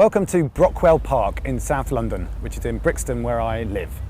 Welcome to Brockwell Park in South London, which is in Brixton where I live.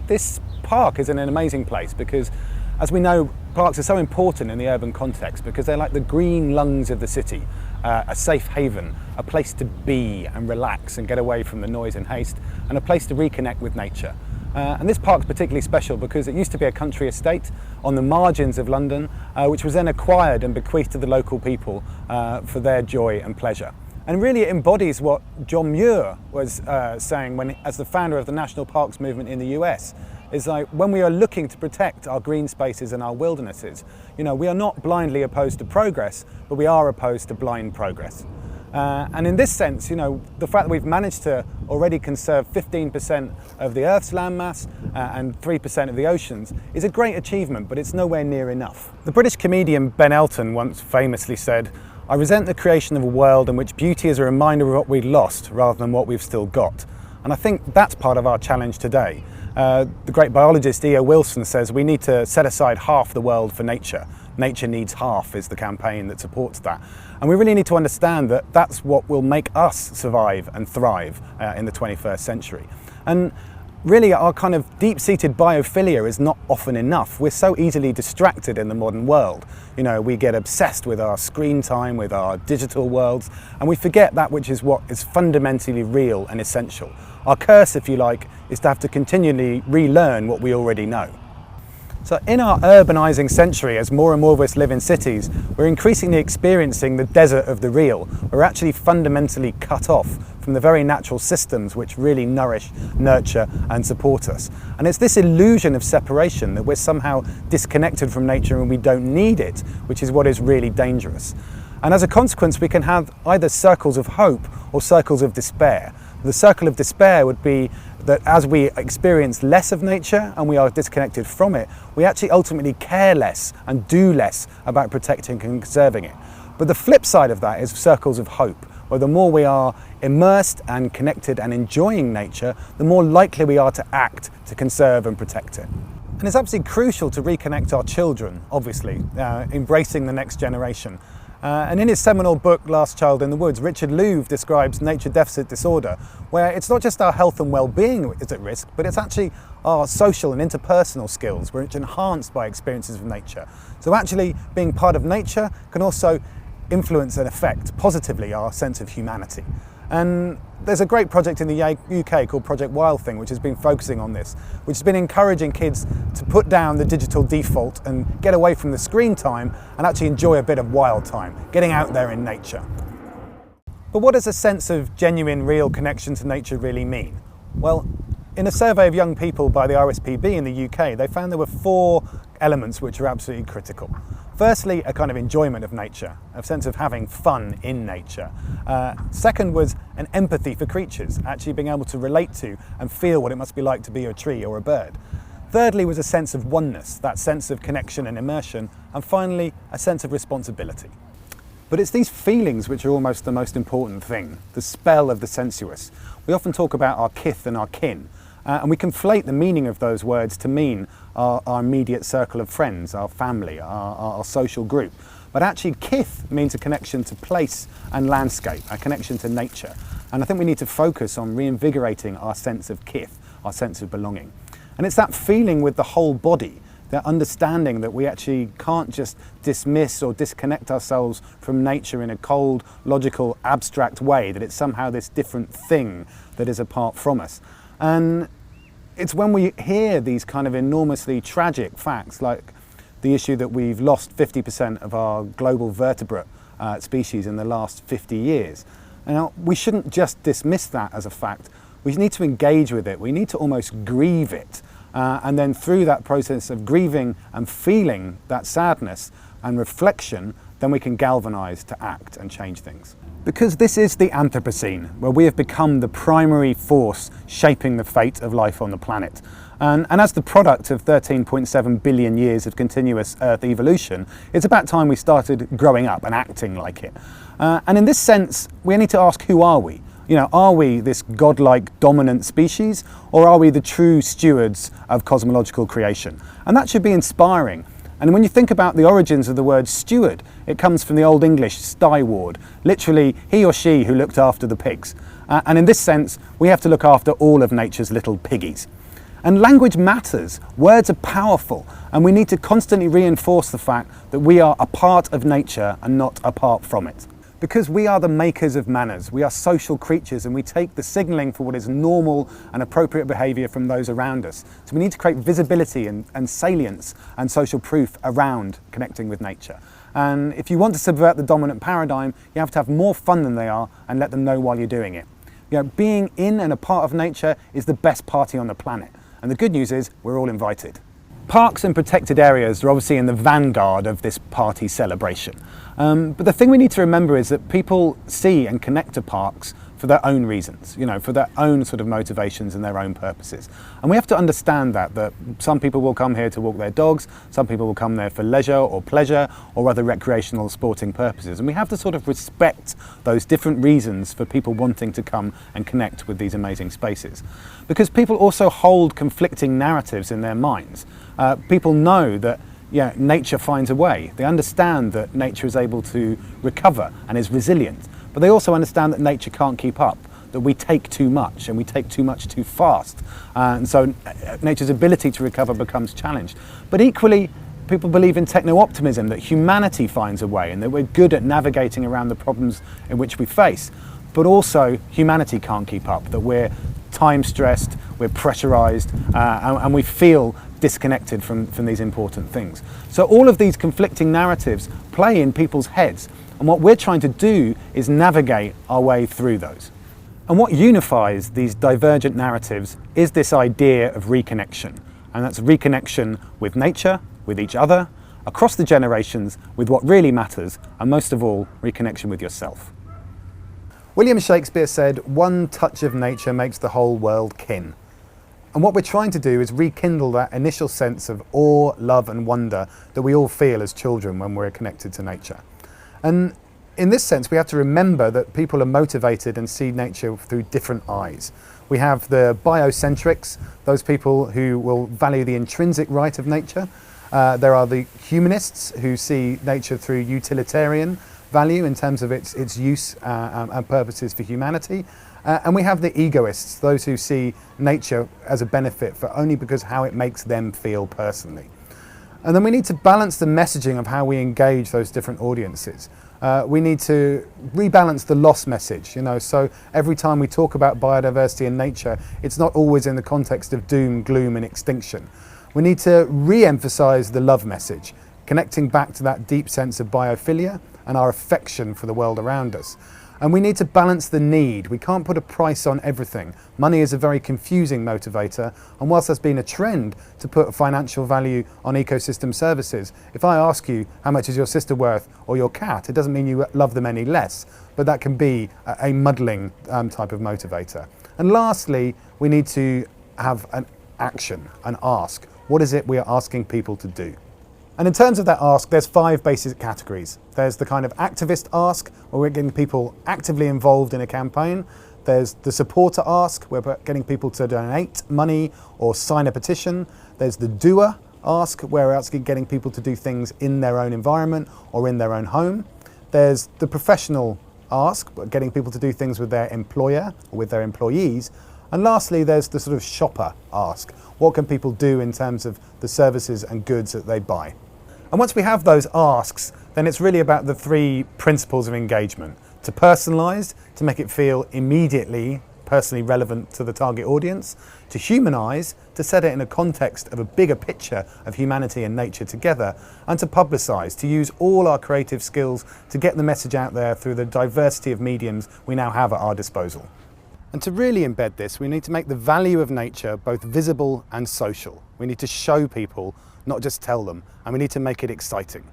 This park is in an amazing place because, as we know, parks are so important in the urban context because they're like the green lungs of the city, a safe haven, a place to be and relax and get away from the noise and haste, and a place to reconnect with nature. And this park's particularly special because it used to be a country estate on the margins of London, which was then acquired and bequeathed to the local people for their joy and pleasure. And really it embodies what John Muir was saying as the founder of the national parks movement in the US. Is like when we are looking to protect our green spaces and our wildernesses, we are not blindly opposed to progress, but we are opposed to blind progress. And in this sense, the fact that we've managed to already conserve 15% of the Earth's landmass and 3% of the oceans is a great achievement, but it's nowhere near enough. The British comedian Ben Elton once famously said, "I resent the creation of a world in which beauty is a reminder of what we've lost rather than what we've still got." And I think that's part of our challenge today. The great biologist E.O. Wilson says we need to set aside half the world for nature. Nature needs half is the campaign that supports that. And we really need to understand that that's what will make us survive and thrive in the 21st century. And really our kind of deep-seated biophilia is not often enough. We're so easily distracted in the modern world. We get obsessed with our screen time, with our digital worlds, and we forget that which is what is fundamentally real and essential. Our curse, if you like, is to have to continually relearn what we already know. So in our urbanising century, as more and more of us live in cities, we're increasingly experiencing the desert of the real. We're actually fundamentally cut off from the very natural systems which really nourish, nurture and support us. And it's this illusion of separation that we're somehow disconnected from nature and we don't need it, which is what is really dangerous. And as a consequence, we can have either circles of hope or circles of despair. The circle of despair would be that as we experience less of nature and we are disconnected from it, we actually ultimately care less and do less about protecting and conserving it. But the flip side of that is circles of hope, where the more we are immersed and connected and enjoying nature, the more likely we are to act to conserve and protect it. And it's absolutely crucial to reconnect our children, obviously, embracing the next generation. And in his seminal book, Last Child in the Woods, Richard Louv describes nature deficit disorder, where it's not just our health and well-being is at risk, but it's actually our social and interpersonal skills, which are enhanced by experiences of nature. So actually being part of nature can also influence and affect positively our sense of humanity. And there's a great project in the UK called Project Wild Thing, which has been focusing on this, which has been encouraging kids to put down the digital default and get away from the screen time and actually enjoy a bit of wild time, getting out there in nature. But what does a sense of genuine, real connection to nature really mean? Well, in a survey of young people by the RSPB in the UK, they found there were 4 elements which are absolutely critical. Firstly, a kind of enjoyment of nature, a sense of having fun in nature. Second was an empathy for creatures, actually being able to relate to and feel what it must be like to be a tree or a bird. Thirdly was a sense of oneness, that sense of connection and immersion. And finally, a sense of responsibility. But it's these feelings which are almost the most important thing, the spell of the sensuous. We often talk about our kith and our kin, and we conflate the meaning of those words to mean our immediate circle of friends, our family, our social group. But actually kith means a connection to place and landscape, a connection to nature. And I think we need to focus on reinvigorating our sense of kith, our sense of belonging. And it's that feeling with the whole body, that understanding that we actually can't just dismiss or disconnect ourselves from nature in a cold, logical, abstract way, that it's somehow this different thing that is apart from us. And it's when we hear these kind of enormously tragic facts, like the issue that we've lost 50% of our global vertebrate species in the last 50 years. Now, we shouldn't just dismiss that as a fact. We need to engage with it. We need to almost grieve it. And then through that process of grieving and feeling that sadness and reflection, then we can galvanise to act and change things. Because this is the Anthropocene, where we have become the primary force shaping the fate of life on the planet. And as the product of 13.7 billion years of continuous Earth evolution, it's about time we started growing up and acting like it. And in this sense, we need to ask, who are we? Are we this godlike dominant species, or are we the true stewards of cosmological creation? And that should be inspiring. And when you think about the origins of the word steward, it comes from the Old English styward, literally he or she who looked after the pigs. And in this sense, we have to look after all of nature's little piggies. And language matters. Words are powerful, and we need to constantly reinforce the fact that we are a part of nature and not apart from it. Because we are the makers of manners, we are social creatures, and we take the signalling for what is normal and appropriate behaviour from those around us. So we need to create visibility and salience and social proof around connecting with nature. And if you want to subvert the dominant paradigm, you have to have more fun than they are and let them know while you're doing it. You know, being in and a part of nature is the best party on the planet. And the good news is we're all invited. Parks and protected areas are obviously in the vanguard of this party celebration. But the thing we need to remember is that people see and connect to parks for their own reasons, you know, for their own sort of motivations and their own purposes. And we have to understand that some people will come here to walk their dogs, some people will come there for leisure or pleasure or other recreational sporting purposes. And we have to sort of respect those different reasons for people wanting to come and connect with these amazing spaces. Because people also hold conflicting narratives in their minds. People know that nature finds a way. They understand that nature is able to recover and is resilient. But they also understand that nature can't keep up, that we take too much and we take too much too fast. And so nature's ability to recover becomes challenged. But equally, people believe in techno-optimism, that humanity finds a way and that we're good at navigating around the problems in which we face. But also, humanity can't keep up, that we're time-stressed, we're pressurized, and we feel disconnected from these important things. So all of these conflicting narratives play in people's heads. And what we're trying to do is navigate our way through those. And what unifies these divergent narratives is this idea of reconnection. And that's reconnection with nature, with each other, across the generations, with what really matters, and most of all, reconnection with yourself. William Shakespeare said, "One touch of nature makes the whole world kin." And what we're trying to do is rekindle that initial sense of awe, love, and wonder that we all feel as children when we're connected to nature. And in this sense, we have to remember that people are motivated and see nature through different eyes. We have the biocentrics, those people who will value the intrinsic right of nature. There are the humanists who see nature through utilitarian value in terms of its use and purposes for humanity. And we have the egoists, those who see nature as a benefit for only because how it makes them feel personally. And then we need to balance the messaging of how we engage those different audiences. We need to rebalance the loss message, so every time we talk about biodiversity and nature, it's not always in the context of doom, gloom and extinction. We need to re-emphasize the love message, connecting back to that deep sense of biophilia and our affection for the world around us. And we need to balance the need. We can't put a price on everything. Money is a very confusing motivator, and whilst there's been a trend to put financial value on ecosystem services, if I ask you how much is your sister worth or your cat, it doesn't mean you love them any less, but that can be a muddling type of motivator. And lastly, we need to have an action, an ask. What is it we are asking people to do? And in terms of that ask, there's 5 basic categories. There's the kind of activist ask, where we're getting people actively involved in a campaign. There's the supporter ask, where we're getting people to donate money or sign a petition. There's the doer ask, where we're actually getting people to do things in their own environment or in their own home. There's the professional ask, getting people to do things with their employer or with their employees. And lastly, there's the sort of shopper ask. What can people do in terms of the services and goods that they buy? And once we have those asks, then it's really about the 3 principles of engagement. To personalize, to make it feel immediately personally relevant to the target audience. To humanize, to set it in a context of a bigger picture of humanity and nature together. And to publicize, to use all our creative skills to get the message out there through the diversity of mediums we now have at our disposal. And to really embed this, we need to make the value of nature both visible and social. We need to show people, not just tell them, and we need to make it exciting.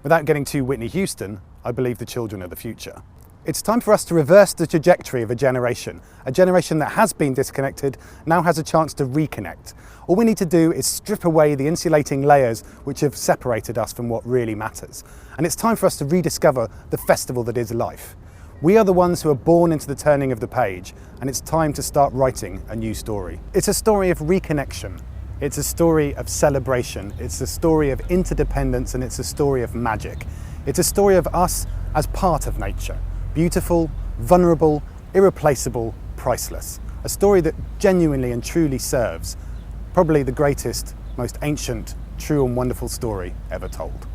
Without getting too Whitney Houston, I believe the children are the future. It's time for us to reverse the trajectory of a generation. A generation that has been disconnected now has a chance to reconnect. All we need to do is strip away the insulating layers which have separated us from what really matters. And it's time for us to rediscover the festival that is life. We are the ones who are born into the turning of the page, and it's time to start writing a new story. It's a story of reconnection. It's a story of celebration. It's a story of interdependence, and it's a story of magic. It's a story of us as part of nature. Beautiful, vulnerable, irreplaceable, priceless. A story that genuinely and truly serves probably the greatest, most ancient, true and wonderful story ever told.